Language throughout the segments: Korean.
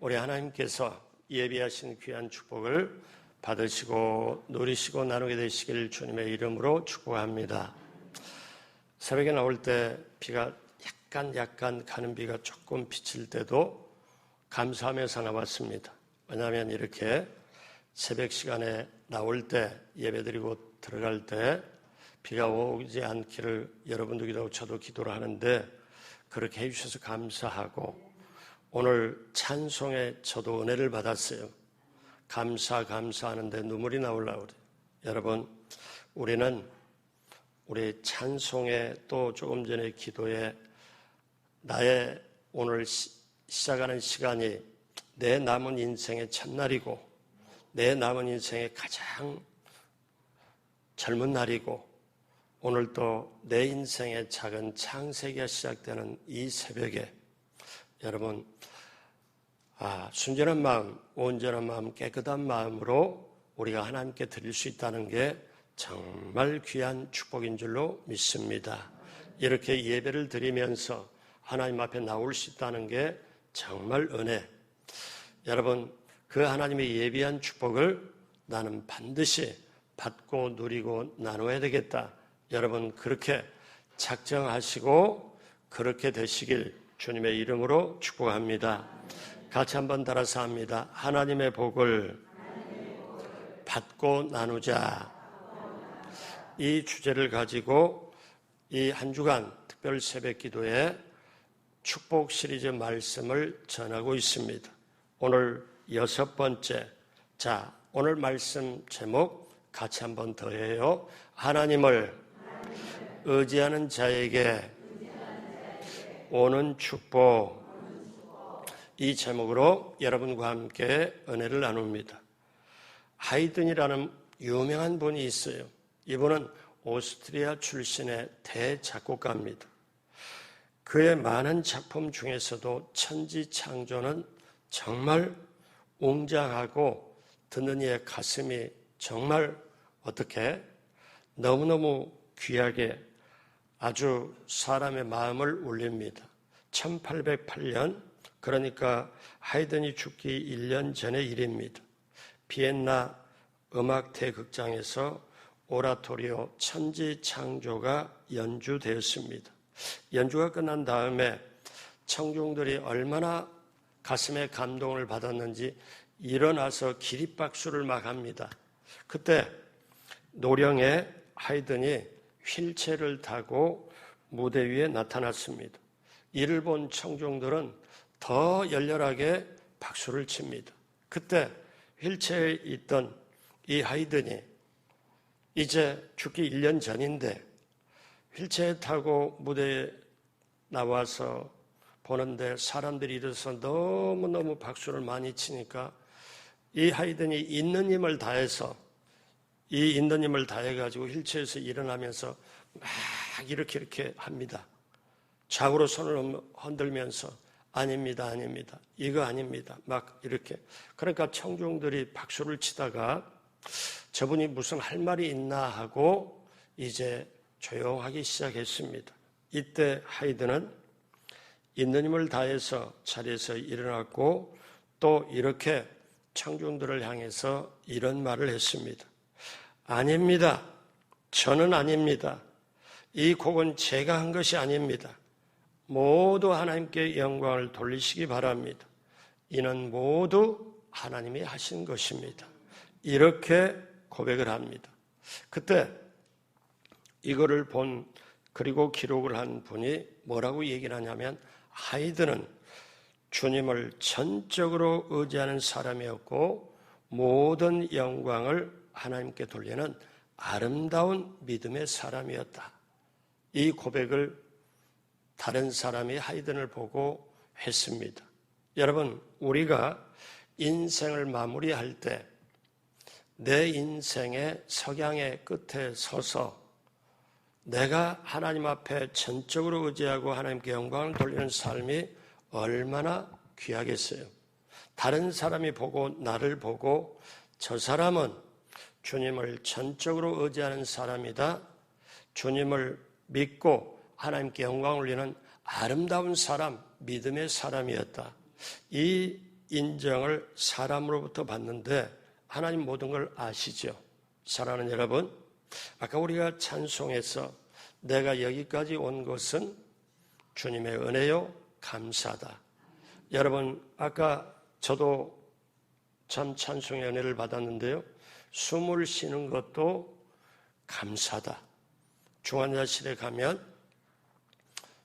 우리 하나님께서 예비하신 귀한 축복을 받으시고 누리시고 나누게 되시길 주님의 이름으로 축복합니다. 새벽에 나올 때 비가 약간 가는 비가 조금 비칠 때도 감사하면서 나왔습니다. 왜냐하면 이렇게 새벽 시간에 나올 때 예배드리고 들어갈 때 비가 오지 않기를 여러분도 기도하고 저도 기도를 하는데 그렇게 해주셔서 감사하고 오늘 찬송에 저도 은혜를 받았어요. 감사하는데 눈물이 나오려고 그래요. 여러분, 우리는 우리 찬송에 또 조금 전에 기도에 나의 오늘 시작하는 시간이 내 남은 인생의 첫날이고 내 남은 인생의 가장 젊은 날이고 오늘 또 내 인생의 작은 창세기가 시작되는 이 새벽에 여러분 순전한 마음, 온전한 마음, 깨끗한 마음으로 우리가 하나님께 드릴 수 있다는 게 정말 귀한 축복인 줄로 믿습니다. 이렇게 예배를 드리면서 하나님 앞에 나올 수 있다는 게 정말 은혜. 여러분, 그 하나님의 예비한 축복을 나는 반드시 받고 누리고 나눠야 되겠다. 여러분, 그렇게 작정하시고 그렇게 되시길 주님의 이름으로 축복합니다. 같이 한번 따라서 합니다. 하나님의 복을 받고 나누자. 이 주제를 가지고 이 한 주간 특별 새벽 기도에 축복 시리즈 말씀을 전하고 있습니다. 오늘 6번째. 자, 오늘 말씀 제목 같이 한번 더 해요. 하나님을 의지하는 자에게 오는 축복. 이 제목으로 여러분과 함께 은혜를 나눕니다. 하이든이라는 유명한 분이 있어요. 이분은 오스트리아 출신의 대작곡가입니다. 그의 많은 작품 중에서도 천지창조는 정말 웅장하고 듣는 이의 가슴이 정말 어떻게 너무너무 귀하게 아주 사람의 마음을 울립니다. 1808년 그러니까 하이든이 죽기 1년 전의 일입니다. 비엔나 음악대극장에서 오라토리오 천지창조가 연주되었습니다. 연주가 끝난 다음에 청중들이 얼마나 가슴에 감동을 받았는지 일어나서 기립박수를 막 합니다. 그때 노령의 하이든이 휠체어를 타고 무대 위에 나타났습니다. 이를 본 청중들은 더 열렬하게 박수를 칩니다. 그때 휠체어에 있던 이 하이든이 이제 죽기 1년 전인데 휠체어 타고 무대에 나와서 보는데 사람들이 일어서 너무너무 박수를 많이 치니까 이 하이든이 있는 힘을 다해서 휠체어에서 일어나면서 막 이렇게 합니다. 좌우로 손을 흔들면서 아닙니다. 이거 아닙니다. 막 이렇게. 그러니까 청중들이 박수를 치다가 저분이 무슨 할 말이 있나 하고 이제 조용하기 시작했습니다. 이때 하이든은 있는 힘을 다해서 자리에서 일어났고 또 이렇게 청중들을 향해서 이런 말을 했습니다. 아닙니다. 저는 아닙니다. 이 곡은 제가 한 것이 아닙니다. 모두 하나님께 영광을 돌리시기 바랍니다. 이는 모두 하나님이 하신 것입니다. 이렇게 고백을 합니다. 그때 이거를 본 그리고 기록을 한 분이 뭐라고 얘기를 하냐면 하이든은 주님을 전적으로 의지하는 사람이었고 모든 영광을 하나님께 돌리는 아름다운 믿음의 사람이었다. 이 고백을 다른 사람이 하이든을 보고 했습니다. 여러분, 우리가 인생을 마무리할 때 내 인생의 석양의 끝에 서서 내가 하나님 앞에 전적으로 의지하고 하나님께 영광을 돌리는 삶이 얼마나 귀하겠어요. 다른 사람이 보고 나를 보고 저 사람은 주님을 전적으로 의지하는 사람이다. 주님을 믿고 하나님께 영광을 올리는 아름다운 사람, 믿음의 사람이었다. 이 인정을 사람으로부터 받는데 하나님 모든 걸 아시죠? 사랑하는 여러분, 아까 우리가 찬송에서 내가 여기까지 온 것은 주님의 은혜요 감사다. 여러분, 아까 저도 참 찬송의 은혜를 받았는데요, 숨을 쉬는 것도 감사다. 중환자실에 가면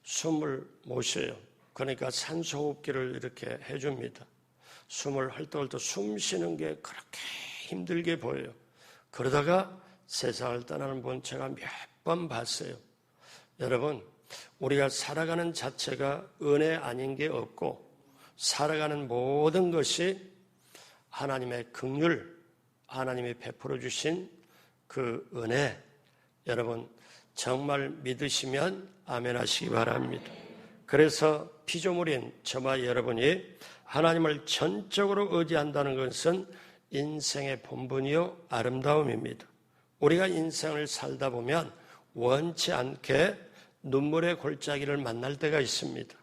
숨을 못 쉬어요. 그러니까 산소호흡기를 이렇게 해줍니다. 숨을 헐떡헐떡 숨 쉬는 게 그렇게 힘들게 보여요. 그러다가 세상을 떠나는 분 제가 몇 번 봤어요. 여러분, 우리가 살아가는 자체가 은혜 아닌 게 없고 살아가는 모든 것이 하나님의 긍휼, 하나님이 베풀어 주신 그 은혜, 여러분 정말 믿으시면 아멘 하시기 바랍니다. 그래서 피조물인 저와 여러분이 하나님을 전적으로 의지한다는 것은 인생의 본분이요 아름다움입니다. 우리가 인생을 살다 보면 원치 않게 눈물의 골짜기를 만날 때가 있습니다.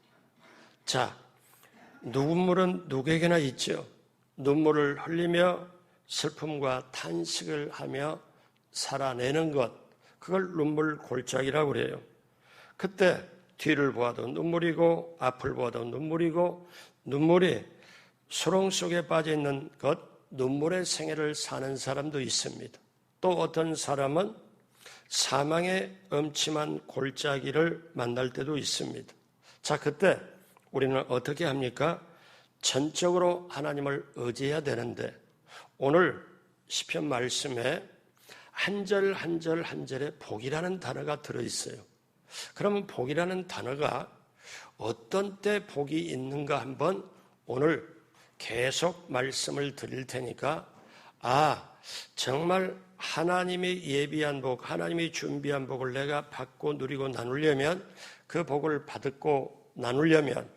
자, 눈물은 누구에게나 있죠. 눈물을 흘리며 슬픔과 탄식을 하며 살아내는 것, 그걸 눈물 골짜기라고 그래요. 그때 뒤를 보아도 눈물이고 앞을 보아도 눈물이고, 눈물이 수렁 속에 빠져 있는 것, 눈물의 생애를 사는 사람도 있습니다. 또 어떤 사람은 사망의 음침한 골짜기를 만날 때도 있습니다. 자, 그때 우리는 어떻게 합니까? 전적으로 하나님을 의지해야 되는데, 오늘 시편 말씀에 한 절 한 절 한 절에 복이라는 단어가 들어있어요. 그러면 복이라는 단어가 어떤 때 복이 있는가 한번 오늘 계속 말씀을 드릴 테니까, 정말 하나님이 예비한 복, 하나님이 준비한 복을 내가 받고 누리고 나누려면, 그 복을 받고 나누려면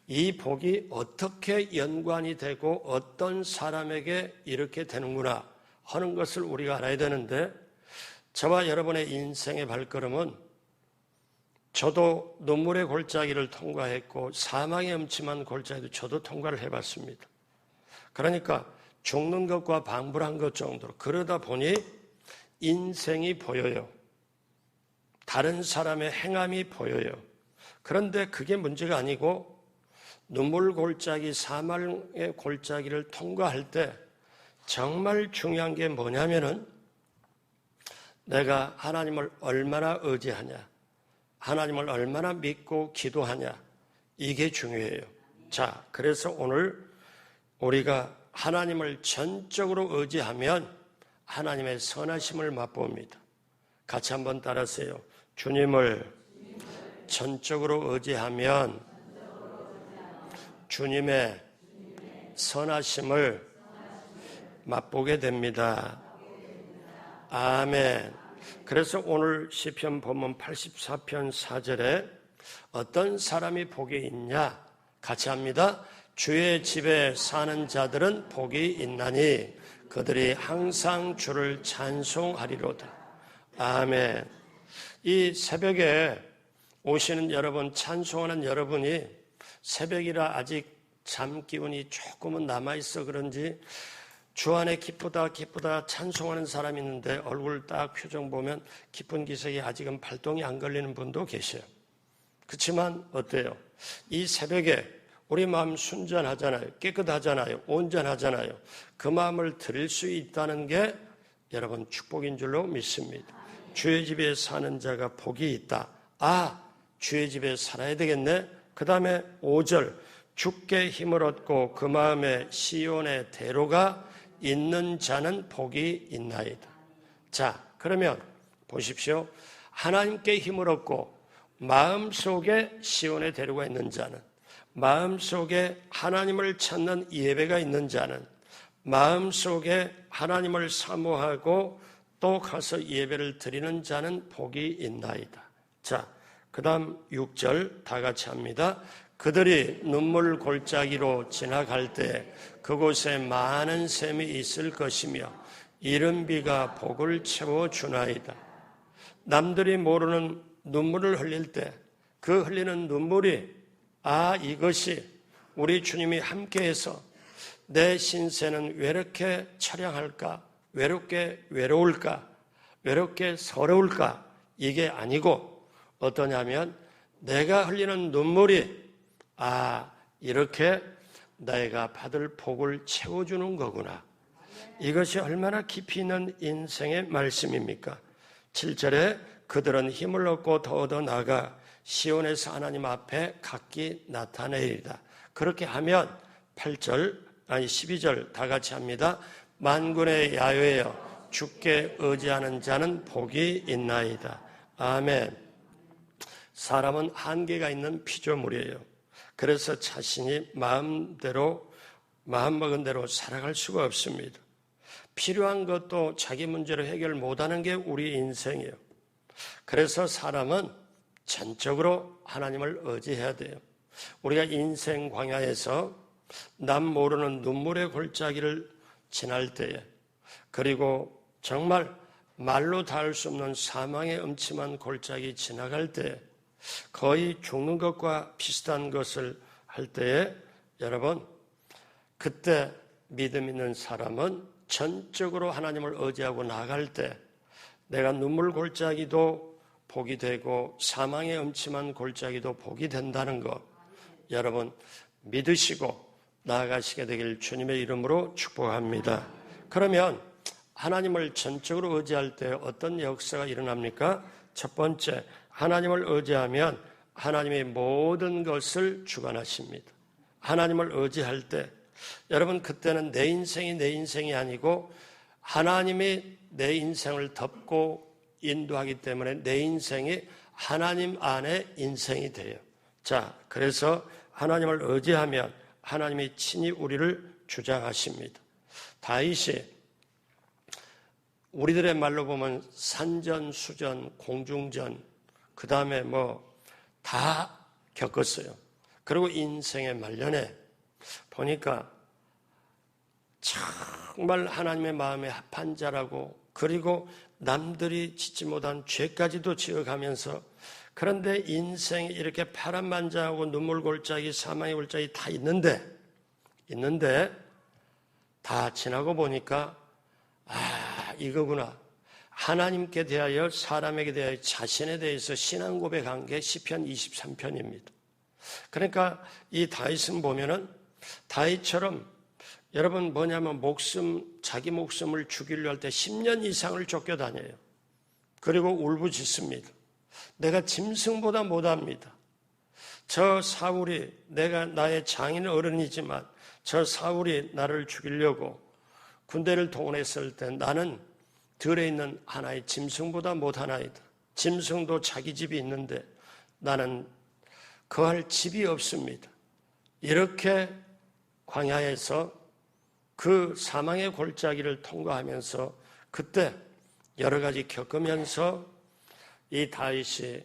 이 복이 어떻게 연관이 되고 어떤 사람에게 이렇게 되는구나 하는 것을 우리가 알아야 되는데, 저와 여러분의 인생의 발걸음은, 저도 눈물의 골짜기를 통과했고 사망의 음침한 골짜기도 저도 통과를 해봤습니다. 그러니까 죽는 것과 방불한 것 정도로, 그러다 보니 인생이 보여요. 다른 사람의 행함이 보여요. 그런데 그게 문제가 아니고, 눈물 골짜기, 사망의 골짜기를 통과할 때 정말 중요한 게 뭐냐면은, 내가 하나님을 얼마나 의지하냐, 하나님을 얼마나 믿고 기도하냐, 이게 중요해요. 자, 그래서 오늘 우리가 하나님을 전적으로 의지하면 하나님의 선하심을 맛봅니다. 같이 한번 따라하세요. 주님을 전적으로 의지하면 주님의 선하심을 맛보게 됩니다. 아멘. 그래서 오늘 시편 본문 84편 4절에 어떤 사람이 복이 있냐? 같이 합니다. 주의 집에 사는 자들은 복이 있나니 그들이 항상 주를 찬송하리로다. 아멘. 이 새벽에 오시는 여러분, 찬송하는 여러분이 새벽이라 아직 잠 기운이 조금은 남아있어 그런지 주 안에 기쁘다 찬송하는 사람이 있는데, 얼굴 딱 표정 보면 기쁜 기색이 아직은 발동이 안 걸리는 분도 계셔요. 그렇지만 어때요? 이 새벽에 우리 마음 순전하잖아요. 깨끗하잖아요. 온전하잖아요. 그 마음을 드릴 수 있다는 게 여러분 축복인 줄로 믿습니다. 주의 집에 사는 자가 복이 있다. 주의 집에 살아야 되겠네. 그 다음에 5절, 주께 힘을 얻고 그 마음에 시온의 대로가 있는 자는 복이 있나이다. 자, 그러면 보십시오. 하나님께 힘을 얻고 마음속에 시온의 대로가 있는 자는, 마음속에 하나님을 찾는 예배가 있는 자는, 마음속에 하나님을 사모하고 또 가서 예배를 드리는 자는 복이 있나이다. 자, 그 다음 6절 다 같이 합니다. 그들이 눈물 골짜기로 지나갈 때 그곳에 많은 샘이 있을 것이며 이른 비가 복을 채워주나이다. 남들이 모르는 눈물을 흘릴 때 그 흘리는 눈물이 이것이 우리 주님이 함께해서 내 신세는 왜 이렇게 처량할까? 외롭게 외로울까? 외롭게 서러울까? 이게 아니고 어떠냐면 내가 흘리는 눈물이 이렇게 내가 받을 복을 채워주는 거구나. 이것이 얼마나 깊이 있는 인생의 말씀입니까? 7절에 그들은 힘을 얻고 더 얻어 나가 시온에서 하나님 앞에 각기 나타내리다. 그렇게 하면 12절 다 같이 합니다. 만군의 야훼여 주께 의지하는 자는 복이 있나이다. 아멘. 사람은 한계가 있는 피조물이에요. 그래서 자신이 마음먹은 대로 살아갈 수가 없습니다. 필요한 것도 자기 문제로 해결 못하는 게 우리 인생이에요. 그래서 사람은 전적으로 하나님을 의지해야 돼요. 우리가 인생 광야에서 남 모르는 눈물의 골짜기를 지날 때에, 그리고 정말 말로 닿을 수 없는 사망의 음침한 골짜기 지나갈 때, 거의 죽는 것과 비슷한 것을 할 때에 여러분, 그때 믿음 있는 사람은 전적으로 하나님을 의지하고 나갈 때 내가 눈물 골짜기도 복이 되고 사망의 음침한 골짜기도 복이 된다는 것, 여러분 믿으시고 나아가시게 되길 주님의 이름으로 축복합니다. 그러면 하나님을 전적으로 의지할 때 어떤 역사가 일어납니까? 첫 번째, 하나님을 의지하면 하나님이 모든 것을 주관하십니다. 하나님을 의지할 때 여러분 그때는 내 인생이 아니고 하나님이 내 인생을 덮고 인도하기 때문에 내 인생이 하나님 안에 인생이 돼요. 자, 그래서 하나님을 의지하면 하나님이 친히 우리를 주장하십니다. 다윗이 우리들의 말로 보면 산전, 수전, 공중전, 그 다음에 다 겪었어요. 그리고 인생의 말년에 보니까 정말 하나님의 마음에 합한 자라고, 그리고 남들이 짓지 못한 죄까지도 지어가면서, 그런데 인생이 이렇게 파란만장하고 눈물 골짜기, 사망의 골짜기 다 있는데 다 지나고 보니까 이거구나. 하나님께 대하여, 사람에게 대하여, 자신에 대해서 신앙 고백한 게 시편 23편입니다. 그러니까 이 다윗은 보면은 다윗처럼 여러분 뭐냐면 자기 목숨을 죽이려 할 때 10년 이상을 쫓겨다녀요. 그리고 울부짖습니다. 내가 짐승보다 못합니다. 저 사울이, 내가 나의 장인 어른이지만 저 사울이 나를 죽이려고 군대를 동원했을 때 나는 들에 있는 하나의 짐승보다 못하나이다. 짐승도 자기 집이 있는데 나는 거할 집이 없습니다. 이렇게 광야에서 그 사망의 골짜기를 통과하면서 그때 여러 가지 겪으면서 이 다윗이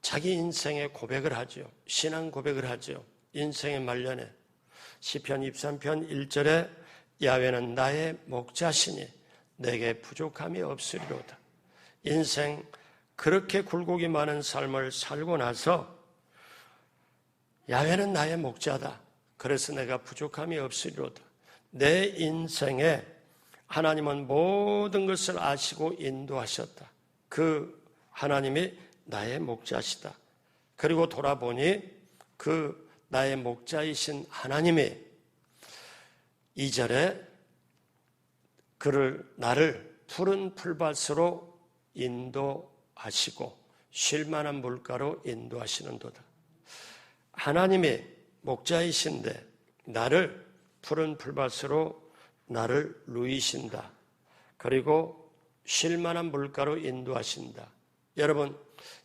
자기 인생의 고백을 하죠. 신앙 고백을 하죠. 인생의 말년에 시편 23편 1절에 야훼는 나의 목자시니 내게 부족함이 없으리로다. 인생 그렇게 굴곡이 많은 삶을 살고 나서 야훼는 나의 목자다. 그래서 내가 부족함이 없으리로다. 내 인생에 하나님은 모든 것을 아시고 인도하셨다. 그 하나님이 나의 목자시다. 그리고 돌아보니 그 나의 목자이신 하나님이 2절에 나를 푸른 풀밭으로 인도하시고 쉴만한 물가로 인도하시는도다. 하나님이 목자이신데 나를 푸른 풀밭으로 나를 누이신다. 그리고 쉴만한 물가로 인도하신다. 여러분,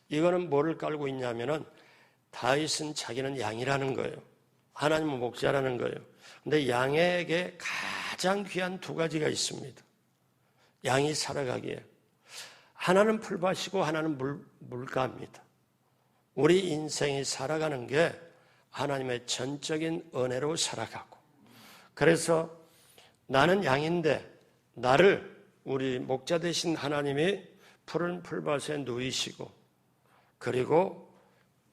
이거는 뭐를 깔고 있냐면은 다윗은 자기는 양이라는 거예요. 하나님은 목자라는 거예요. 근데 양에게 가장 귀한 두 가지가 있습니다. 양이 살아가기에. 하나는 풀밭이고 하나는 물가입니다. 우리 인생이 살아가는 게 하나님의 전적인 은혜로 살아가고, 그래서 나는 양인데 나를 우리 목자 되신 하나님이 푸른 풀밭에 누이시고, 그리고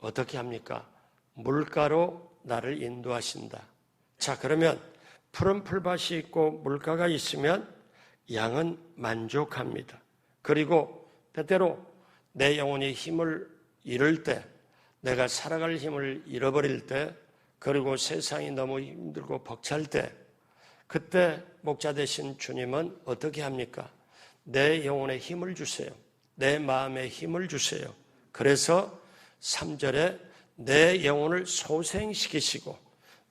어떻게 합니까? 물가로 나를 인도하신다. 자, 그러면 푸른 풀밭이 있고 물가가 있으면 양은 만족합니다. 그리고 때때로 내 영혼이 힘을 잃을 때, 내가 살아갈 힘을 잃어버릴 때, 그리고 세상이 너무 힘들고 벅찰 때, 그때 목자 되신 주님은 어떻게 합니까? 내 영혼에 힘을 주세요. 내 마음에 힘을 주세요. 그래서 3절에 내 영혼을 소생시키시고,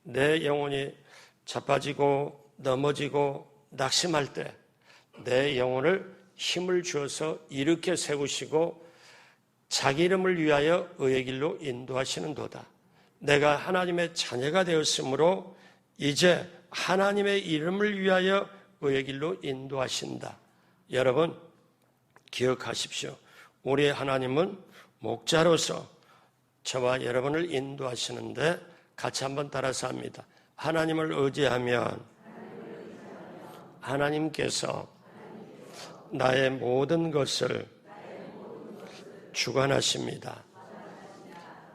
내 영혼이 자빠지고 넘어지고 낙심할 때 내 영혼을 힘을 주어서 일으켜 세우시고 자기 이름을 위하여 의의 길로 인도하시는 도다. 내가 하나님의 자녀가 되었으므로 이제 하나님의 이름을 위하여 의의 길로 인도하신다. 여러분 기억하십시오. 우리의 하나님은 목자로서 저와 여러분을 인도하시는데 같이 한번 따라서 합니다. 하나님을 의지하면 하나님께서 나의 모든 것을 주관하십니다.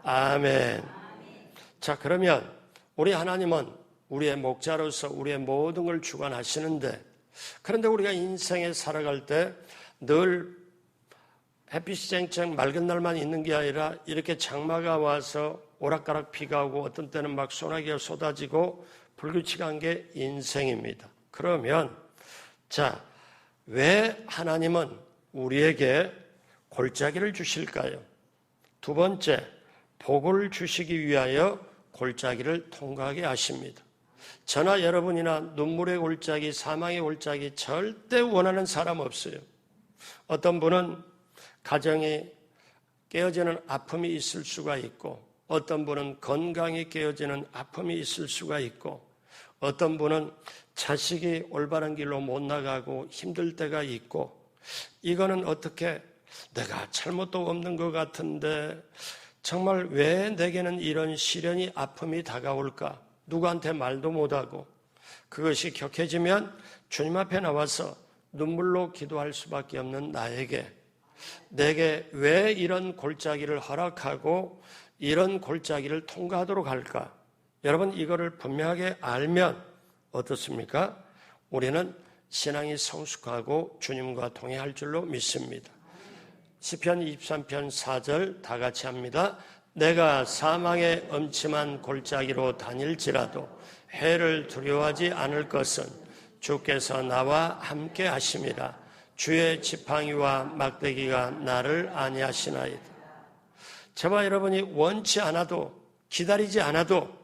아멘. 자, 그러면 우리 하나님은 우리의 목자로서 우리의 모든 걸 주관하시는데, 그런데 우리가 인생에 살아갈 때 늘 햇빛이 쨍쨍 맑은 날만 있는 게 아니라 이렇게 장마가 와서 오락가락 비가 오고 어떤 때는 막 소나기가 쏟아지고 불규칙한 게 인생입니다. 그러면 자, 왜 하나님은 우리에게 골짜기를 주실까요? 두 번째, 복을 주시기 위하여 골짜기를 통과하게 하십니다. 저나 여러분이나 눈물의 골짜기, 사망의 골짜기 절대 원하는 사람 없어요. 어떤 분은 가정이 깨어지는 아픔이 있을 수가 있고, 어떤 분은 건강이 깨어지는 아픔이 있을 수가 있고, 어떤 분은 자식이 올바른 길로 못 나가고 힘들 때가 있고, 이거는 어떻게 내가 잘못도 없는 것 같은데 정말 왜 내게는 이런 시련이 아픔이 다가올까? 누구한테 말도 못하고, 그것이 격해지면 주님 앞에 나와서 눈물로 기도할 수밖에 없는 나에게 내게 왜 이런 골짜기를 허락하고 이런 골짜기를 통과하도록 할까? 여러분 이거를 분명하게 알면 어떻습니까? 우리는 신앙이 성숙하고 주님과 동행할 줄로 믿습니다. 시편 23편 4절 다 같이 합니다. 내가 사망의 엄침한 골짜기로 다닐지라도 해를 두려워하지 않을 것은 주께서 나와 함께 하심이라. 주의 지팡이와 막대기가 나를 안위하시나이다. 저와 여러분이 원치 않아도 기다리지 않아도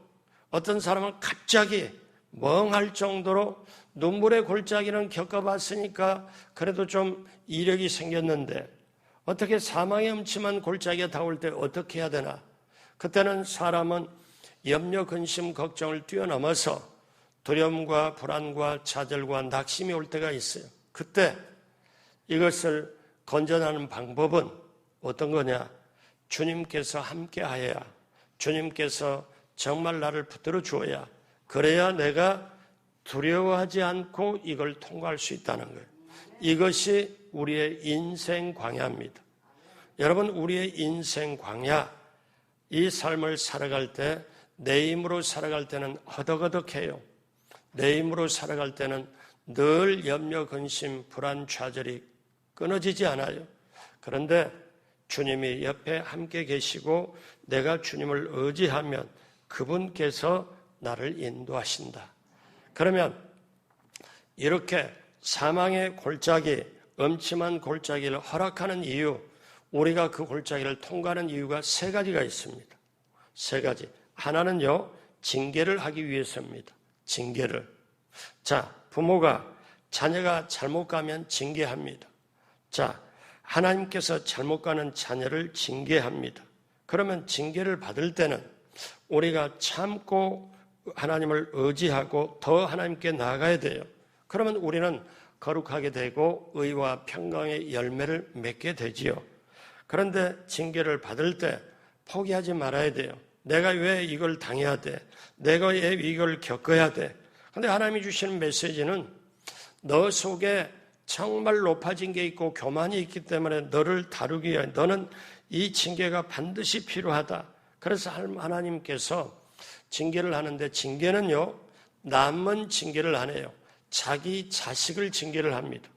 어떤 사람은 갑자기 멍할 정도로 눈물의 골짜기는 겪어봤으니까 그래도 좀 이력이 생겼는데 어떻게 사망의 엄침한 골짜기가 다가올 때 어떻게 해야 되나? 그때는 사람은 염려, 근심, 걱정을 뛰어넘어서 두려움과 불안과 좌절과 낙심이 올 때가 있어요. 그때 이것을 건져내는 방법은 어떤 거냐? 주님께서 함께 하여야, 주님께서 정말 나를 붙들어 주어야, 그래야 내가 두려워하지 않고 이걸 통과할 수 있다는 거예요. 이것이 우리의 인생 광야입니다. 여러분, 우리의 인생 광야, 이 삶을 살아갈 때, 내 힘으로 살아갈 때는 허덕허덕해요. 내 힘으로 살아갈 때는 늘 염려, 근심, 불안, 좌절이 끊어지지 않아요. 그런데 주님이 옆에 함께 계시고 내가 주님을 의지하면 그분께서 나를 인도하신다. 그러면 이렇게 사망의 골짜기, 엄침한 골짜기를 허락하는 이유, 우리가 그 골짜기를 통과하는 이유가 세 가지가 있습니다. 세 가지. 하나는요, 징계를 하기 위해서입니다. 징계를. 자, 부모가 자녀가 잘못 가면 징계합니다. 자, 하나님께서 잘못 가는 자녀를 징계합니다. 그러면 징계를 받을 때는 우리가 참고 하나님을 의지하고 더 하나님께 나아가야 돼요. 그러면 우리는 거룩하게 되고 의와 평강의 열매를 맺게 되지요. 그런데 징계를 받을 때 포기하지 말아야 돼요. 내가 왜 이걸 당해야 돼? 내가 왜 이걸 겪어야 돼? 그런데 하나님이 주시는 메시지는 너 속에 정말 높아진 게 있고 교만이 있기 때문에 너를 다루기 위해 너는 이 징계가 반드시 필요하다. 그래서 하나님께서 징계를 하는데 징계는요, 남은 징계를 안 해요. 자기 자식을 징계를 합니다.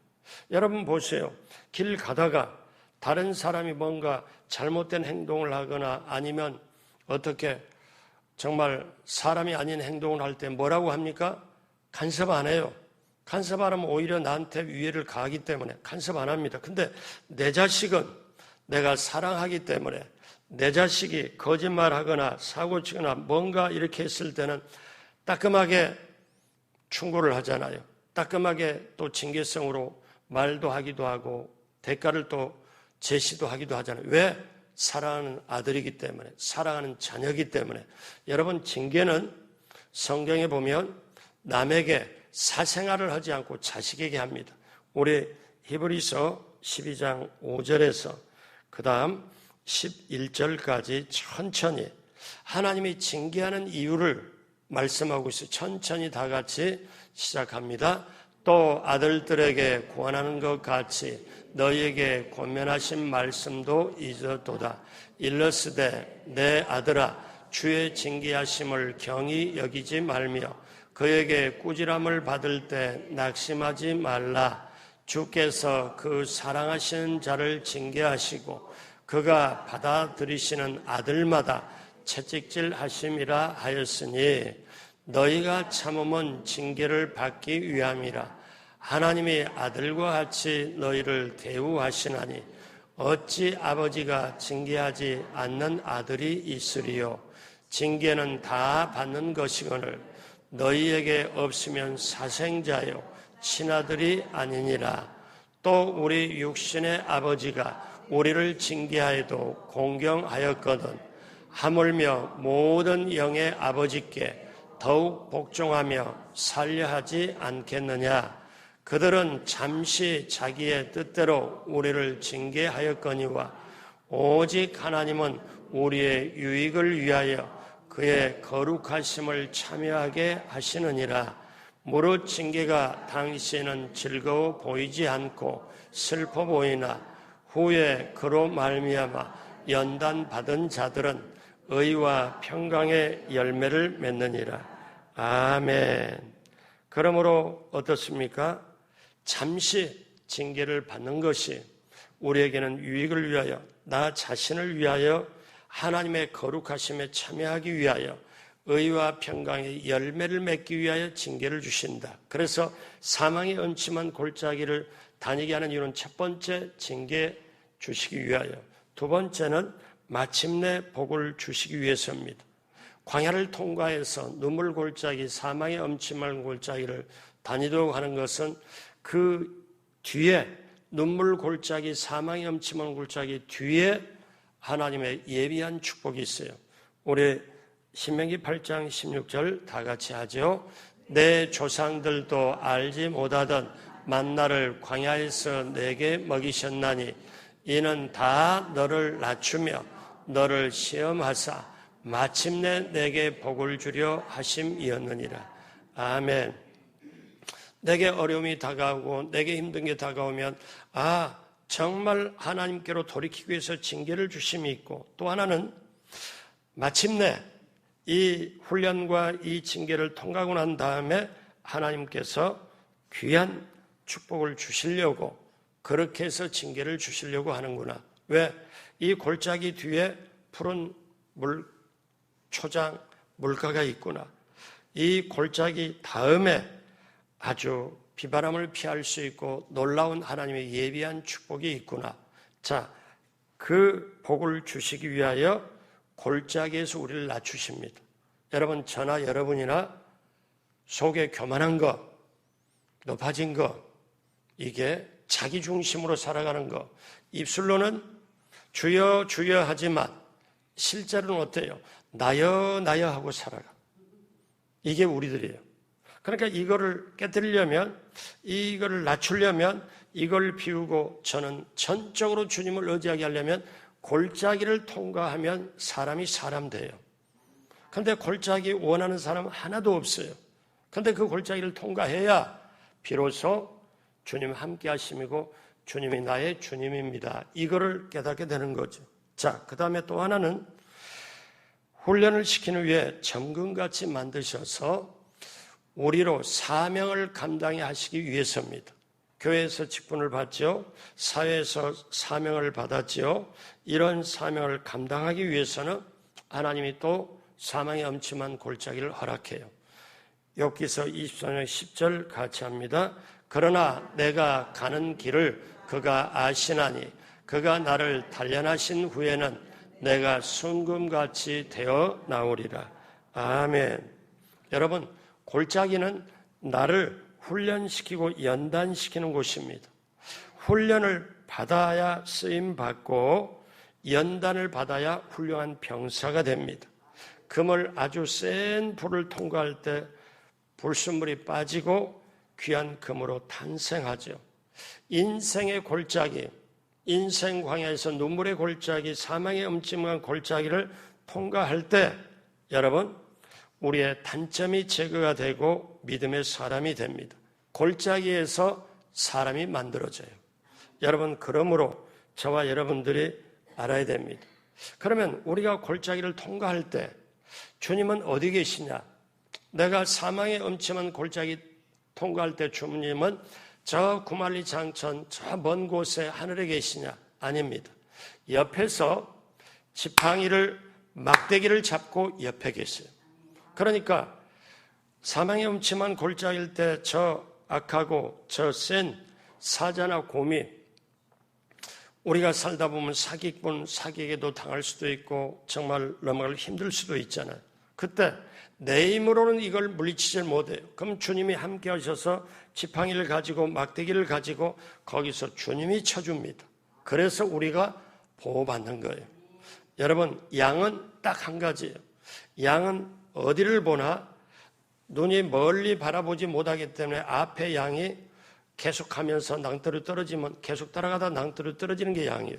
여러분 보세요. 길 가다가 다른 사람이 뭔가 잘못된 행동을 하거나 아니면 어떻게 정말 사람이 아닌 행동을 할 때 뭐라고 합니까? 간섭 안 해요. 간섭 안 하면 오히려 나한테 위해를 가하기 때문에 간섭 안 합니다. 근데 내 자식은 내가 사랑하기 때문에 내 자식이 거짓말하거나 사고치거나 뭔가 이렇게 했을 때는 따끔하게 충고를 하잖아요. 따끔하게 또 징계성으로 말도 하기도 하고 대가를 또 제시도 하기도 하잖아요. 왜? 사랑하는 아들이기 때문에, 사랑하는 자녀이기 때문에. 여러분, 징계는 성경에 보면 남에게 사생활을 하지 않고 자식에게 합니다. 우리 히브리서 12장 5절에서 그 다음 11절까지 천천히 하나님이 징계하는 이유를 말씀하고 있어요. 천천히 다 같이 시작합니다. 또 아들들에게 권하는 것 같이 너희에게 권면하신 말씀도 잊었도다. 일러스되 내 아들아 주의 징계하심을 경히 여기지 말며 그에게 꾸지람을 받을 때 낙심하지 말라. 주께서 그 사랑하시는 자를 징계하시고 그가 받아들이시는 아들마다 채찍질 하심이라 하였으니 너희가 참음은 징계를 받기 위함이라. 하나님이 아들과 같이 너희를 대우하시나니 어찌 아버지가 징계하지 않는 아들이 있으리요. 징계는 다 받는 것이거늘 너희에게 없으면 사생자요 친아들이 아니니라. 또 우리 육신의 아버지가 우리를 징계하여도 공경하였거든 하물며 모든 영의 아버지께 더욱 복종하며 살려하지 않겠느냐. 그들은 잠시 자기의 뜻대로 우리를 징계하였거니와 오직 하나님은 우리의 유익을 위하여 그의 거룩하심을 참여하게 하시느니라. 무릇 징계가 당시에는 즐거워 보이지 않고 슬퍼 보이나 후에 그로 말미암아 연단 받은 자들은 의와 평강의 열매를 맺느니라. 아멘. 그러므로 어떻습니까? 잠시 징계를 받는 것이 우리에게는 유익을 위하여, 나 자신을 위하여, 하나님의 거룩하심에 참여하기 위하여, 의와 평강의 열매를 맺기 위하여 징계를 주신다. 그래서 사망의 음침한 골짜기를 다니게 하는 이유는 첫 번째 징계 주시기 위하여, 두 번째는 마침내 복을 주시기 위해서입니다. 광야를 통과해서 눈물 골짜기, 사망의 엄침한 골짜기를 다니도록 하는 것은 그 뒤에 눈물 골짜기, 사망의 엄침한 골짜기 뒤에 하나님의 예비한 축복이 있어요. 우리 신명기 8장 16절 다 같이 하죠. 내 조상들도 알지 못하던 만나를 광야에서 내게 먹이셨나니 이는 다 너를 낮추며 너를 시험하사 마침내 내게 복을 주려 하심이었느니라. 아멘. 내게 어려움이 다가오고 내게 힘든 게 다가오면 정말 하나님께로 돌이키기 위해서 징계를 주심이 있고, 또 하나는 마침내 이 훈련과 이 징계를 통과하고 난 다음에 하나님께서 귀한 축복을 주시려고, 그렇게 해서 징계를 주시려고 하는구나. 왜? 이 골짜기 뒤에 푸른 초장, 물가가 있구나. 이 골짜기 다음에 아주 비바람을 피할 수 있고 놀라운 하나님의 예비한 축복이 있구나. 자, 그 복을 주시기 위하여 골짜기에서 우리를 낮추십니다. 여러분, 저나 여러분이나 속에 교만한 것, 높아진 것, 이게 자기 중심으로 살아가는 것, 입술로는 주여 주여 하지만 실제로는 어때요? 나여 나여 하고 살아가. 이게 우리들이에요. 그러니까 이거를 깨뜨리려면, 이거를 낮추려면, 이걸 비우고 저는 전적으로 주님을 의지하게 하려면 골짜기를 통과하면 사람이 사람 돼요. 그런데 골짜기 원하는 사람 하나도 없어요. 그런데 그 골짜기를 통과해야 비로소 주님 함께 하심이고 주님이 나의 주님입니다. 이거를 깨닫게 되는 거죠. 자, 그 다음에 또 하나는 훈련을 시키는 위해 점검같이 만드셔서 우리로 사명을 감당해 하시기 위해서입니다. 교회에서 직분을 받죠. 사회에서 사명을 받았죠. 이런 사명을 감당하기 위해서는 하나님이 또 사망의 엄침한 골짜기를 허락해요. 욥기서 24장 10절 같이 합니다. 그러나 내가 가는 길을 그가 아시나니 그가 나를 단련하신 후에는 내가 순금같이 되어 나오리라. 아멘. 여러분, 골짜기는 나를 훈련시키고 연단시키는 곳입니다. 훈련을 받아야 쓰임받고 연단을 받아야 훌륭한 병사가 됩니다. 금을 아주 센 불을 통과할 때 불순물이 빠지고 귀한 금으로 탄생하죠. 인생의 골짜기, 인생 광야에서 눈물의 골짜기, 사망의 엄침한 골짜기를 통과할 때 여러분, 우리의 단점이 제거가 되고 믿음의 사람이 됩니다. 골짜기에서 사람이 만들어져요. 여러분, 그러므로 저와 여러분들이 알아야 됩니다. 그러면 우리가 골짜기를 통과할 때 주님은 어디 계시냐? 내가 사망의 엄침한 골짜기 통과할 때 주님은 저 구말리 장천 저 먼 곳에 하늘에 계시냐? 아닙니다. 옆에서 지팡이를 막대기를 잡고 옆에 계세요. 그러니까 사망의 엄침한 골짜기일 때 저 악하고 저 센 사자나 곰이 우리가 살다 보면 사기에게도 당할 수도 있고 정말 넘어가기 힘들 수도 있잖아요. 그때 내 힘으로는 이걸 물리치질 못해요. 그럼 주님이 함께 하셔서 지팡이를 가지고 막대기를 가지고 거기서 주님이 쳐줍니다. 그래서 우리가 보호받는 거예요. 여러분, 양은 딱 한 가지예요. 양은 어디를 보나 눈이 멀리 바라보지 못하기 때문에 앞에 양이 계속하면서 낭떠러 떨어지면 계속 따라가다 낭떠러 떨어지는 게 양이에요.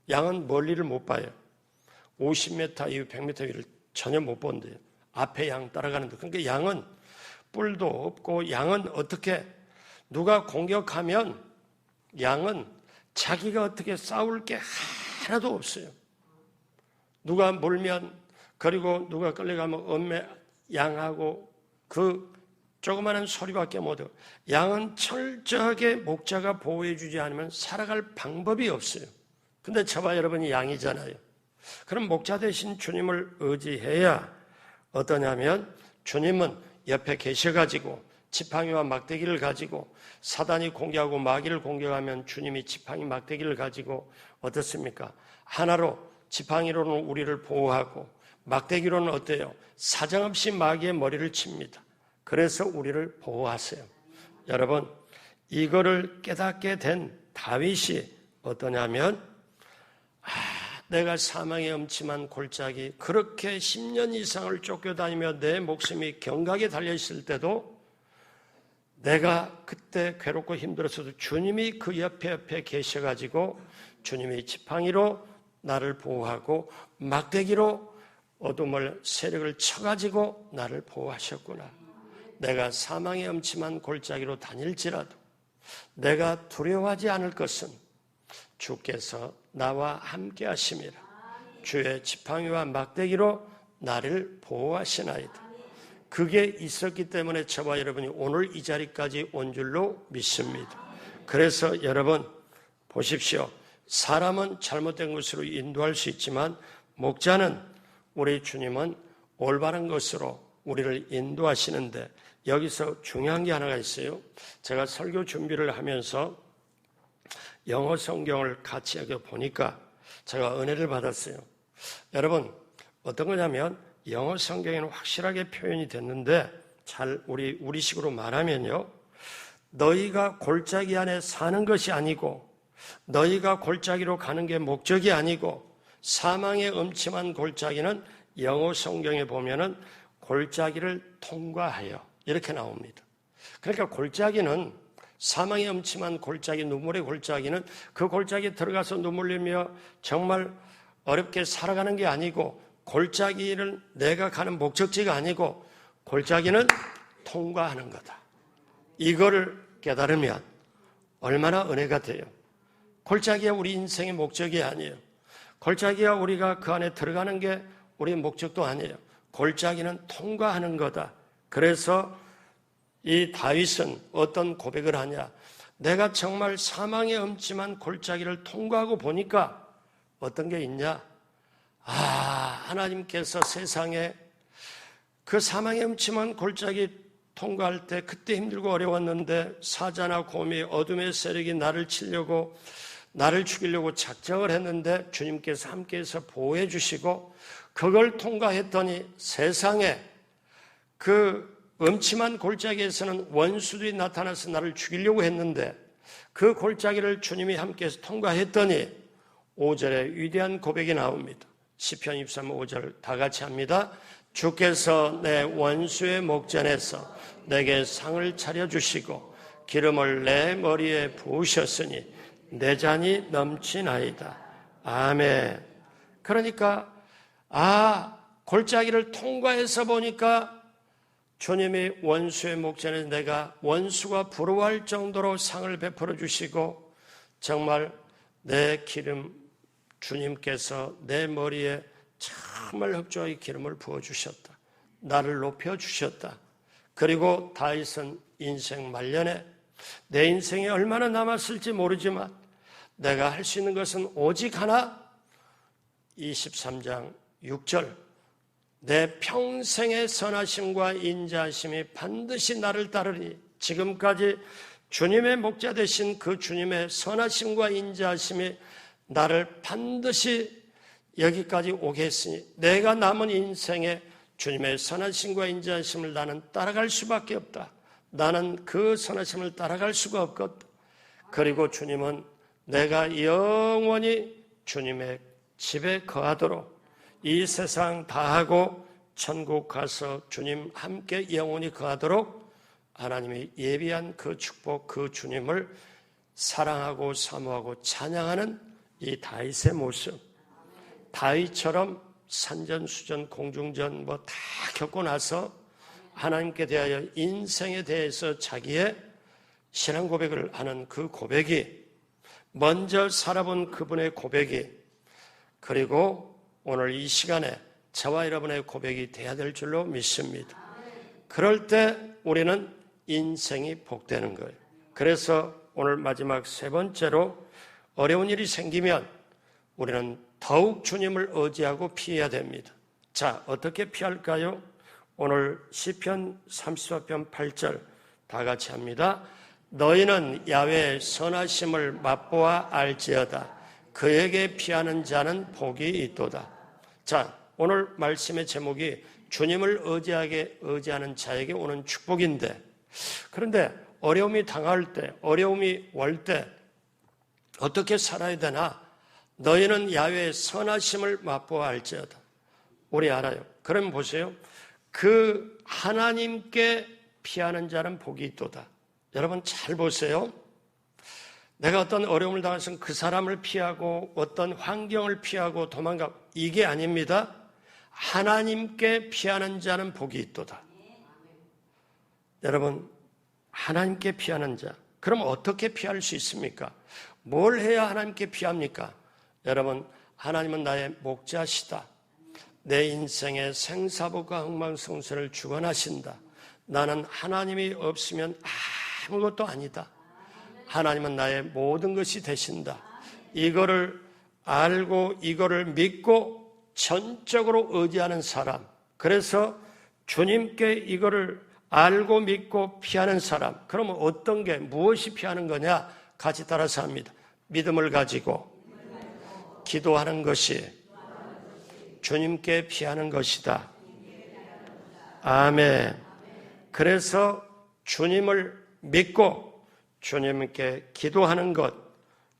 양은 멀리를 못 봐요. 50m 이후 100m 위를 전혀 못 본대요. 앞에 양 따라가는데. 그러니까 양은 뿔도 없고 양은 어떻게 누가 공격하면 양은 자기가 어떻게 싸울 게 하나도 없어요. 누가 몰면 그리고 누가 끌려가면 엄매 양하고 그 조그마한 소리밖에 못해요. 양은 철저하게 목자가 보호해주지 않으면 살아갈 방법이 없어요. 근데 저와 여러분이 양이잖아요. 그럼 목자 대신 주님을 의지해야 어떠냐면 주님은 옆에 계셔가지고 지팡이와 막대기를 가지고 사단이 공격하고 마귀를 공격하면 주님이 지팡이 막대기를 가지고 어떻습니까? 하나로 지팡이로는 우리를 보호하고 막대기로는 어때요? 사정없이 마귀의 머리를 칩니다. 그래서 우리를 보호하세요. 여러분, 이거를 깨닫게 된 다윗이 어떠냐면 내가 사망의 엄침한 골짜기 그렇게 10년 이상을 쫓겨다니며 내 목숨이 경각에 달려있을 때도 내가 그때 괴롭고 힘들었어도 주님이 그 옆에 계셔가지고 주님이 지팡이로 나를 보호하고 막대기로 어둠을 세력을 쳐가지고 나를 보호하셨구나. 내가 사망의 엄침한 골짜기로 다닐지라도 내가 두려워하지 않을 것은 주께서 나와 함께 하심이라. 주의 지팡이와 막대기로 나를 보호하시나이다. 그게 있었기 때문에 저와 여러분이 오늘 이 자리까지 온 줄로 믿습니다. 그래서 여러분 보십시오. 사람은 잘못된 것으로 인도할 수 있지만 목자는 우리 주님은 올바른 것으로 우리를 인도하시는데 여기서 중요한 게 하나가 있어요. 제가 설교 준비를 하면서 영어 성경을 같이 보니까 제가 은혜를 받았어요. 여러분, 어떤 거냐면 영어 성경에는 확실하게 표현이 됐는데 잘 우리식으로 말하면요. 너희가 골짜기 안에 사는 것이 아니고 너희가 골짜기로 가는 게 목적이 아니고 사망의 음침한 골짜기는 영어 성경에 보면은 골짜기를 통과하여 이렇게 나옵니다. 그러니까 골짜기는 사망의 음침한 골짜기, 눈물의 골짜기는 그 골짜기에 들어가서 눈물 흘리며 정말 어렵게 살아가는 게 아니고 골짜기를 내가 가는 목적지가 아니고 골짜기는 통과하는 거다. 이거를 깨달으면 얼마나 은혜가 돼요. 골짜기가 우리 인생의 목적이 아니에요. 골짜기가 우리가 그 안에 들어가는 게 우리의 목적도 아니에요. 골짜기는 통과하는 거다. 그래서 이 다윗은 어떤 고백을 하냐? 내가 정말 사망의 음침한 골짜기를 통과하고 보니까 어떤 게 있냐? 하나님께서 세상에 그 사망의 음침한 골짜기 통과할 때 그때 힘들고 어려웠는데 사자나 곰이 어둠의 세력이 나를 치려고 나를 죽이려고 작정을 했는데 주님께서 함께해서 보호해 주시고 그걸 통과했더니 세상에 그 음침한 골짜기에서는 원수들이 나타나서 나를 죽이려고 했는데 그 골짜기를 주님이 함께해서 통과했더니 5절에 위대한 고백이 나옵니다. 시편 23편 5절 다 같이 합니다. 주께서 내 원수의 목전에서 내게 상을 차려주시고 기름을 내 머리에 부으셨으니 내 잔이 넘치나이다. 아멘. 그러니까 골짜기를 통과해서 보니까 주님이 원수의 목전에 내가 원수가 부러워할 정도로 상을 베풀어 주시고 정말 내 기름 주님께서 내 머리에 정말 흑조의 기름을 부어주셨다. 나를 높여주셨다. 그리고 다윗은 인생 말년에 내 인생이 얼마나 남았을지 모르지만 내가 할 수 있는 것은 오직 하나 23장 6절 내 평생의 선하심과 인자하심이 반드시 나를 따르니 지금까지 주님의 목자 되신 그 주님의 선하심과 인자하심이 나를 반드시 여기까지 오게 했으니 내가 남은 인생에 주님의 선하심과 인자하심을 나는 따라갈 수밖에 없다. 나는 그 선하심을 따라갈 수가 없거든. 그리고 주님은 내가 영원히 주님의 집에 거하도록 이 세상 다하고 천국 가서 주님 함께 영원히 거하도록 하나님이 예비한 그 축복 그 주님을 사랑하고 사모하고 찬양하는 이 다윗의 모습 다윗처럼 산전수전 공중전 뭐 다 겪고 나서 하나님께 대하여 인생에 대해서 자기의 신앙 고백을 하는 그 고백이 먼저 살아본 그분의 고백이 그리고 오늘 이 시간에 저와 여러분의 고백이 돼야 될 줄로 믿습니다. 그럴 때 우리는 인생이 복되는 거예요. 그래서 오늘 마지막 세 번째로 어려운 일이 생기면 우리는 더욱 주님을 의지하고 피해야 됩니다. 자, 어떻게 피할까요? 오늘 시편 34편 8절 다 같이 합니다. 너희는 야훼의 선하심을 맛보아 알지어다. 그에게 피하는 자는 복이 있도다. 자, 오늘 말씀의 제목이 주님을 의지하는 자에게 오는 축복인데 그런데 어려움이 당할 때, 어려움이 올 때 어떻게 살아야 되나? 너희는 야훼의 선하심을 맛보아 알지어다. 우리 알아요. 그럼 보세요. 그 하나님께 피하는 자는 복이 있도다. 여러분 잘 보세요. 내가 어떤 어려움을 당해서 그 사람을 피하고 어떤 환경을 피하고 도망가 이게 아닙니다. 하나님께 피하는 자는 복이 있도다. 여러분 하나님께 피하는 자 그럼 어떻게 피할 수 있습니까? 뭘 해야 하나님께 피합니까? 여러분 하나님은 나의 목자시다. 내 인생의 생사복과 흥망성쇠를 주관하신다. 나는 하나님이 없으면 아무것도 아니다. 하나님은 나의 모든 것이 되신다. 이거를 알고 이거를 믿고 전적으로 의지하는 사람. 그래서 주님께 이거를 알고 믿고 피하는 사람. 그러면 어떤 게 무엇이 피하는 거냐? 같이 따라서 합니다. 믿음을 가지고 기도하는 것이 주님께 피하는 것이다. 아멘. 그래서 주님을 믿고 주님께 기도하는 것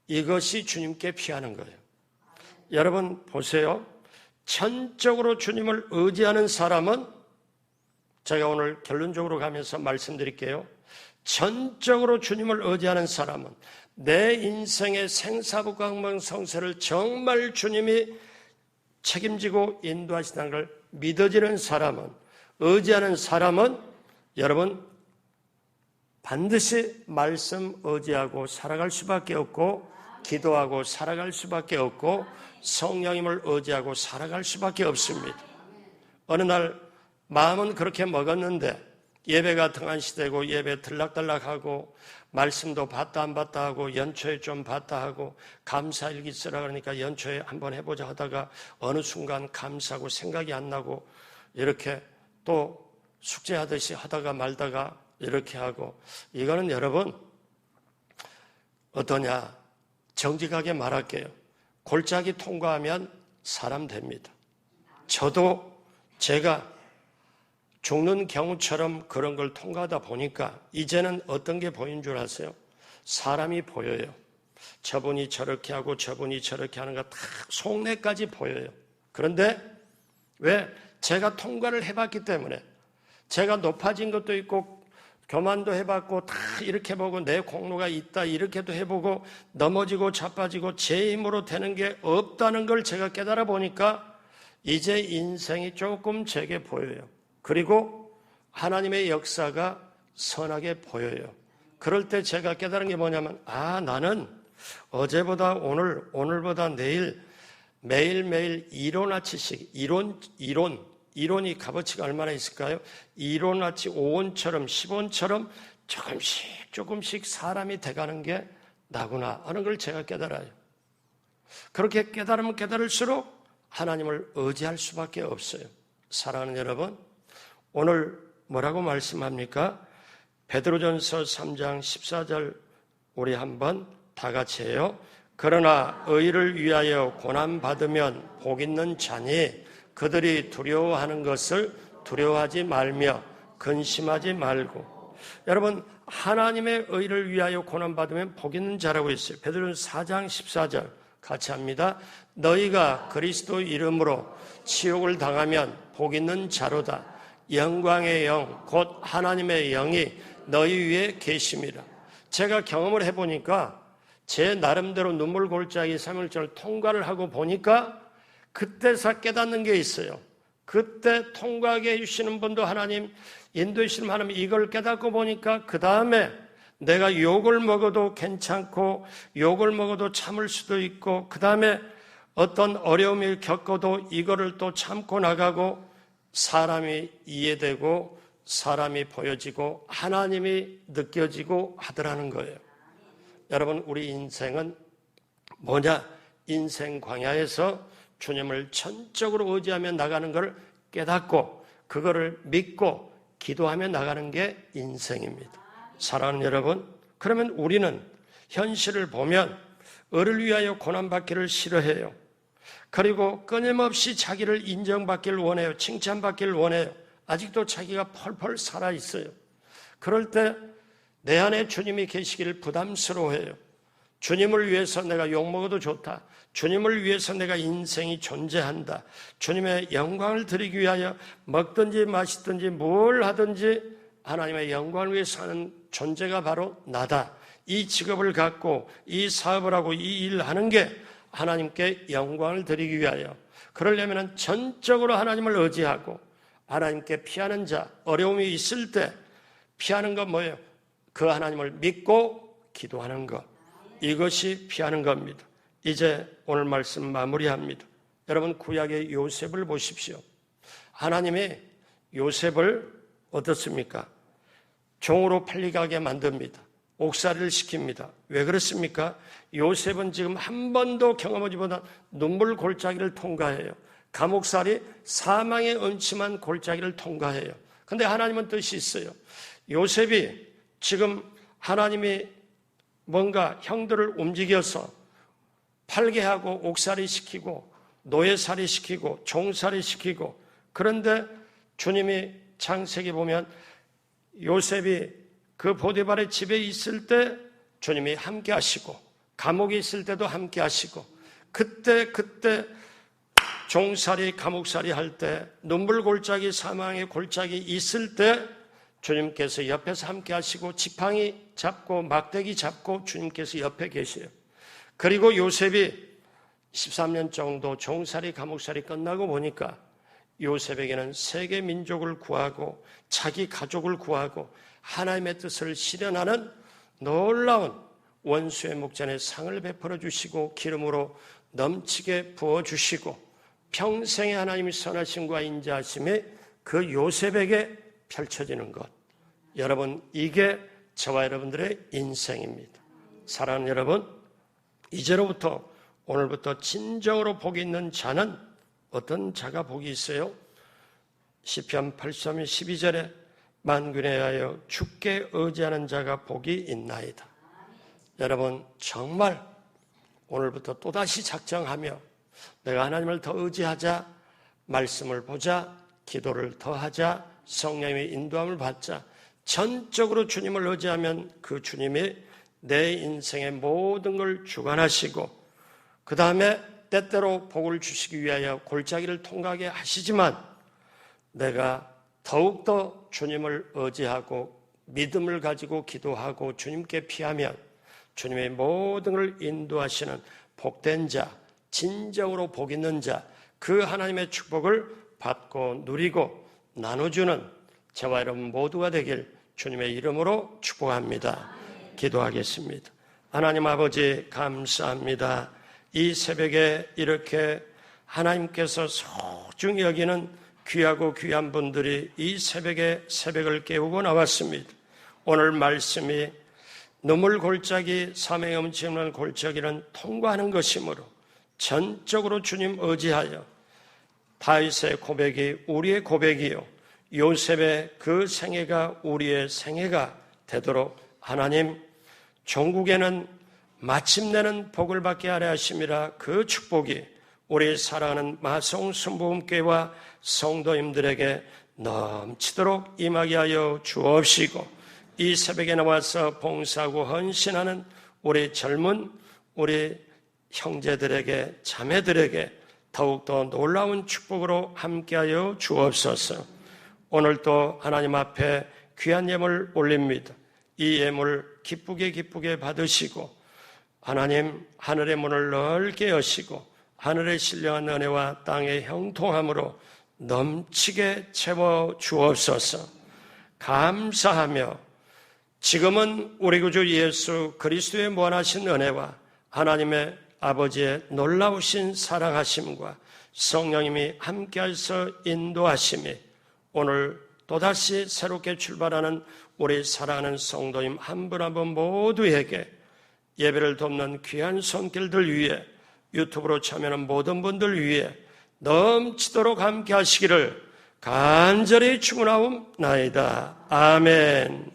이것이 주님께 피하는 거예요. 여러분 보세요. 전적으로 주님을 의지하는 사람은 제가 오늘 결론적으로 가면서 말씀드릴게요. 전적으로 주님을 의지하는 사람은 내 인생의 생사복과 흥망성쇠를 정말 주님이 책임지고 인도하시다는 걸 믿어지는 사람은 의지하는 사람은 여러분 반드시 말씀 의지하고 살아갈 수밖에 없고 기도하고 살아갈 수밖에 없고 성령님을 의지하고 살아갈 수밖에 없습니다. 어느 날 마음은 그렇게 먹었는데 예배가 등한시되고 예배 들락달락하고 말씀도 봤다 안 봤다 하고 연초에 좀 봤다 하고 감사일기 쓰라 그러니까 연초에 한번 해보자 하다가 어느 순간 감사하고 생각이 안 나고 이렇게 또 숙제하듯이 하다가 말다가 이렇게 하고, 이거는 여러분 어떠냐, 정직하게 말할게요. 골짜기 통과하면 사람 됩니다. 저도 제가 죽는 경우처럼 그런 걸 통과하다 보니까 이제는 어떤 게 보인 줄 아세요? 사람이 보여요. 저분이 저렇게 하고 저분이 저렇게 하는 거 다 속내까지 보여요. 그런데 왜? 제가 통과를 해봤기 때문에, 제가 높아진 것도 있고 교만도 해봤고 다 이렇게 보고 내 공로가 있다 이렇게도 해보고 넘어지고 자빠지고 제 힘으로 되는 게 없다는 걸 제가 깨달아 보니까 이제 인생이 조금 제게 보여요. 그리고 하나님의 역사가 선하게 보여요. 그럴 때 제가 깨달은 게 뭐냐면, 나는 어제보다 오늘, 오늘보다 내일 매일매일 이론아치씩, 이론이 값어치가 얼마나 있을까요? 이론아치 5원처럼 10원처럼 조금씩 사람이 돼가는 게 나구나 하는 걸 제가 깨달아요. 그렇게 깨달으면 깨달을수록 하나님을 의지할 수밖에 없어요. 사랑하는 여러분, 오늘 뭐라고 말씀합니까? 베드로전서 3장 14절 우리 한번 다 같이 해요. 그러나 의를 위하여 고난받으면 복 있는 자니 그들이 두려워하는 것을 두려워하지 말며 근심하지 말고. 여러분, 하나님의 의를 위하여 고난받으면 복 있는 자라고 했어요. 베드로전서 4장 14절 같이 합니다. 너희가 그리스도 이름으로 치욕을 당하면 복 있는 자로다. 영광의 영, 곧 하나님의 영이 너희 위에 계심이라. 제가 경험을 해보니까 제 나름대로 눈물 골짜기 3일절을 통과를 하고 보니까 그때서 깨닫는 게 있어요. 그때 통과하게 해주시는 분도 하나님, 인도해 주시는 하나님, 이걸 깨닫고 보니까 그 다음에 내가 욕을 먹어도 괜찮고 욕을 먹어도 참을 수도 있고 그 다음에 어떤 어려움을 겪어도 이거를 또 참고 나가고 사람이 이해되고 사람이 보여지고 하나님이 느껴지고 하더라는 거예요. 여러분, 우리 인생은 뭐냐? 인생 광야에서 주님을 전적으로 의지하며 나가는 걸 깨닫고 그거를 믿고 기도하며 나가는 게 인생입니다. 사랑하는 여러분, 그러면 우리는 현실을 보면 의를 위하여 고난받기를 싫어해요. 그리고 끊임없이 자기를 인정받기를 원해요. 칭찬받기를 원해요. 아직도 자기가 펄펄 살아있어요. 그럴 때 내 안에 주님이 계시기를 부담스러워해요. 주님을 위해서 내가 욕먹어도 좋다. 주님을 위해서 내가 인생이 존재한다. 주님의 영광을 드리기 위하여 먹든지 마시든지 뭘 하든지 하나님의 영광을 위해서 하는 존재가 바로 나다. 이 직업을 갖고 이 사업을 하고 이 일을 하는 게 하나님께 영광을 드리기 위하여, 그러려면 전적으로 하나님을 의지하고 하나님께 피하는 자, 어려움이 있을 때 피하는 건 뭐예요? 그 하나님을 믿고 기도하는 것. 이것이 피하는 겁니다. 이제 오늘 말씀 마무리합니다. 여러분, 구약의 요셉을 보십시오. 하나님이 요셉을 어떻습니까? 종으로 팔리게 만듭니다. 옥살이를 시킵니다. 왜 그렇습니까? 요셉은 지금 한 번도 경험하지 못한 눈물 골짜기를 통과해요. 감옥살이, 사망의 음침한 골짜기를 통과해요. 그런데 하나님은 뜻이 있어요. 요셉이 지금 하나님이 뭔가 형들을 움직여서 팔게 하고 옥살이 시키고 노예살이 시키고 종살이 시키고, 그런데 주님이 창세기 보면 요셉이 그 보디발의 집에 있을 때 주님이 함께 하시고 감옥에 있을 때도 함께 하시고 그때 종살이 감옥살이 할 때 눈물 골짜기 사망의 골짜기 있을 때 주님께서 옆에서 함께 하시고 지팡이 잡고 막대기 잡고 주님께서 옆에 계세요. 그리고 요셉이 13년 정도 종살이 감옥살이 끝나고 보니까 요셉에게는 세계 민족을 구하고 자기 가족을 구하고 하나님의 뜻을 실현하는 놀라운 원수의 목전에 상을 베풀어 주시고 기름으로 넘치게 부어주시고 평생의 하나님의 선하심과 인자하심이 그 요셉에게 펼쳐지는 것. 여러분, 이게 저와 여러분들의 인생입니다. 사랑하는 여러분, 이제로부터 오늘부터 진정으로 복이 있는 자는 어떤 자가 복이 있어요? 시편 8편 12절에 만군에 하여 주께 의지하는 자가 복이 있나이다. 여러분, 정말 오늘부터 또다시 작정하며 내가 하나님을 더 의지하자, 말씀을 보자, 기도를 더 하자, 성령의 인도함을 받자, 전적으로 주님을 의지하면 그 주님이 내 인생의 모든 걸 주관하시고 그 다음에 때때로 복을 주시기 위하여 골짜기를 통과하게 하시지만 내가 더욱더 주님을 의지하고 믿음을 가지고 기도하고 주님께 피하면 주님의 모든 걸 인도하시는 복된 자, 진정으로 복 있는 자, 그 하나님의 축복을 받고 누리고 나눠주는 저와 여러분 모두가 되길 주님의 이름으로 축복합니다. 기도하겠습니다. 하나님 아버지 감사합니다. 이 새벽에 이렇게 하나님께서 소중히 여기는 귀하고 귀한 분들이 이 새벽에 새벽을 깨우고 나왔습니다. 오늘 말씀이 눈물 골짜기, 사명의 엄청난 골짜기는 통과하는 것이므로 전적으로 주님 의지하여 다윗의 고백이 우리의 고백이요 요셉의 그 생애가 우리의 생애가 되도록 하나님 종국에는 마침내는 복을 받게 하려 하심이라. 그 축복이 우리 사랑하는 마송 순복음교회와 성도님들에게 넘치도록 임하게 하여 주옵시고 이 새벽에 나와서 봉사하고 헌신하는 우리 젊은 우리 형제들에게 자매들에게 더욱더 놀라운 축복으로 함께하여 주옵소서. 오늘도 하나님 앞에 귀한 예물 올립니다. 이 예물 기쁘게 받으시고 하나님 하늘의 문을 넓게 여시고 하늘의 신령한 은혜와 땅의 형통함으로 넘치게 채워 주옵소서. 감사하며 지금은 우리 구주 예수 그리스도의 무한하신 은혜와 하나님의 아버지의 놀라우신 사랑하심과 성령님이 함께하셔 인도하심이 오늘 또다시 새롭게 출발하는 우리 사랑하는 성도님 한 분 한 분 모두에게 예배를 돕는 귀한 손길들 위해 유튜브로 참여하는 모든 분들 위해 넘치도록 함께 하시기를 간절히 축원하옵나이다. 아멘.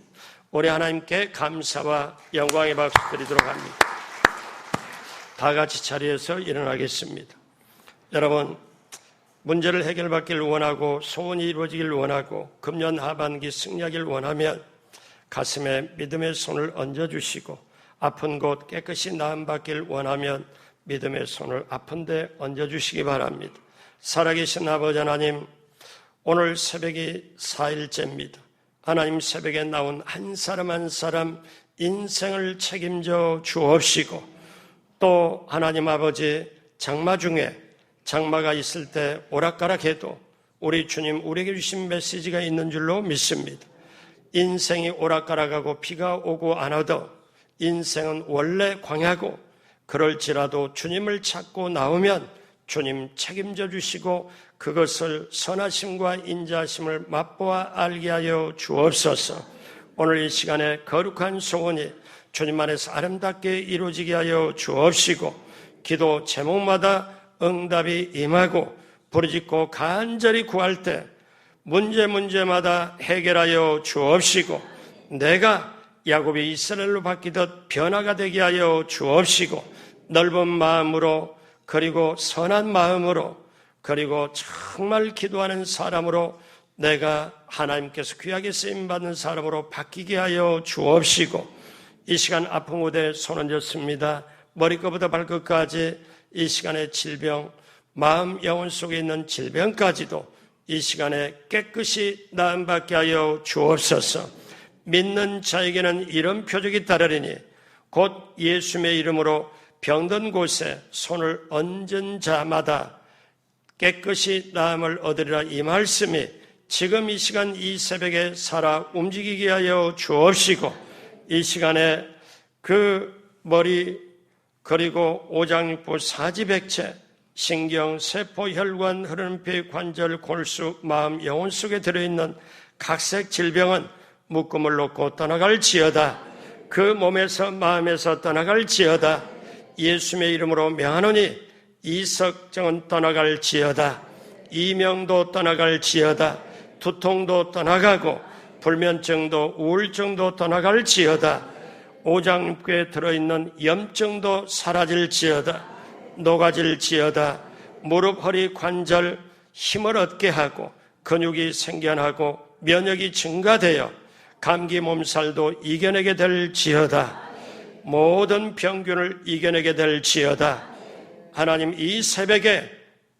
우리 하나님께 감사와 영광의 박수 드리도록 합니다. 다 같이 자리에서 일어나겠습니다. 여러분, 문제를 해결받기를 원하고 소원이 이루어지기를 원하고 금년 하반기 승리하기를 원하면 가슴에 믿음의 손을 얹어주시고 아픈 곳 깨끗이 나음받기를 원하면 믿음의 손을 아픈 데 얹어주시기 바랍니다. 살아계신 아버지 하나님, 오늘 새벽이 4일째입니다. 하나님 새벽에 나온 한 사람 한 사람 인생을 책임져 주옵시고 또 하나님 아버지 장마 중에 장마가 있을 때 오락가락해도 우리 주님 우리에게 주신 메시지가 있는 줄로 믿습니다. 인생이 오락가락하고 비가 오고 안 와도 인생은 원래 광야고 그럴지라도 주님을 찾고 나오면 주님 책임져 주시고 그것을 선하심과 인자하심을 맛보아 알게 하여 주옵소서. 오늘 이 시간에 거룩한 소원이 주님 안에서 아름답게 이루어지게 하여 주옵시고 기도 제목마다 응답이 임하고 부르짖고 간절히 구할 때 문제마다 해결하여 주옵시고 내가 야곱이 이스라엘로 바뀌듯 변화가 되게 하여 주옵시고 넓은 마음으로 그리고 선한 마음으로 그리고 정말 기도하는 사람으로 내가 하나님께서 귀하게 쓰임받는 사람으로 바뀌게 하여 주옵시고 이 시간 아픈 곳에 손 얹었습니다. 머리끝부터 발끝까지 이 시간에 질병, 마음 영혼 속에 있는 질병까지도 이 시간에 깨끗이 나음받게 하여 주옵소서. 믿는 자에게는 이런 표적이 따르리니 곧 예수님의 이름으로 병든 곳에 손을 얹은 자마다 깨끗이 나음을 얻으리라. 이 말씀이 지금 이 시간 이 새벽에 살아 움직이게 하여 주옵시고 이 시간에 그 머리 그리고 오장육부 사지백체 신경, 세포, 혈관, 흐르는 피, 관절, 골수, 마음, 영혼 속에 들어있는 각색 질병은 묶음을 놓고 떠나갈지어다. 그 몸에서 마음에서 떠나갈지어다. 예수님의 이름으로 명하노니 이석정은 떠나갈지어다. 이명도 떠나갈지어다. 두통도 떠나가고 불면증도 우울증도 떠나갈지어다. 오장육부에 들어있는 염증도 사라질지어다. 녹아질지어다. 무릎, 허리, 관절 힘을 얻게 하고 근육이 생겨나고 면역이 증가되어 감기 몸살도 이겨내게 될지어다. 모든 병균을 이겨내게 될지어다. 하나님, 이 새벽에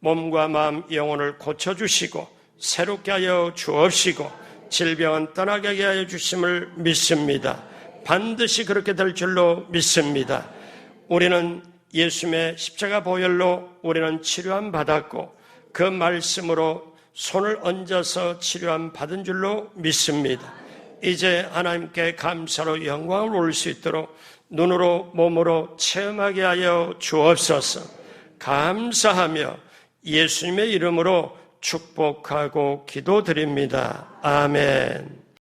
몸과 마음, 영혼을 고쳐주시고 새롭게 하여 주옵시고 질병은 떠나게 하여 주심을 믿습니다. 반드시 그렇게 될 줄로 믿습니다. 우리는 예수님의 십자가 보혈로 우리는 치료함 받았고 그 말씀으로 손을 얹어서 치료함 받은 줄로 믿습니다. 이제 하나님께 감사로 영광을 올릴 수 있도록 눈으로 몸으로 체험하게 하여 주옵소서. 감사하며 예수님의 이름으로 축복하고 기도드립니다. 아멘.